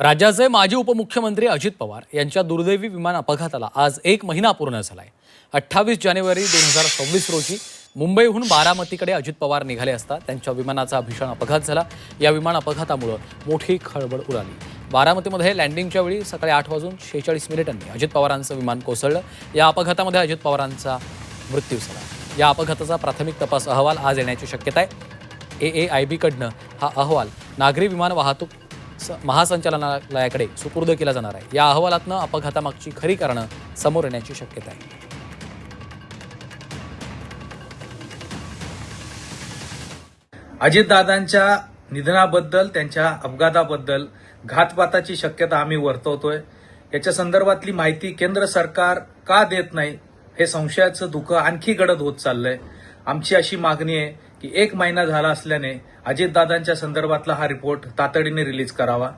राज्याचे माजी उपमुख्यमंत्री अजित पवार यांच्या दुर्दैवी विमान अपघाताला आज 1 महिना पूर्ण झालाय। 28 जानेवारी 2026 रोजी मुंबईहून बारामतीकडे अजित पवार निघाले असता त्यांच्या विमानाचा भीषण अपघात झाला। या विमान अपघातामुळे मोठी खळबळ उडाली। बारामतीमध्ये लँडिंगच्या वेळी सकाळी 8:46 अजित पवारांचं विमान कोसळलं। या अपघातामध्ये अजित पवारांचा मृत्यू झाला। या अपघाताचा प्राथमिक तपास अहवाल आज येण्याची शक्यता आहे। AAIB कडनं हा अहवाल नागरी विमान वाहतूक महासंचालनालयाकडे सुपूर्द केला जाणार आहे। या अहवालातनं अपघातामागची खरी कारणं समोर येण्याची शक्यता आहे। अजितदादांच्या निधनाबद्दल, त्यांच्या अपघाताबद्दल घातपाताची शक्यता आम्ही वर्तवतोय। याच्या संदर्भातली माहिती केंद्र सरकार का देत नाही हे संशयाचं धुकं आणखी गडद होत चाललंय। आमची अशी मागणी आहे की 1 महिना झाला असल्याने अजितदादांच्या संदर्भातला हा रिपोर्ट तातडीने रिलीज करावा।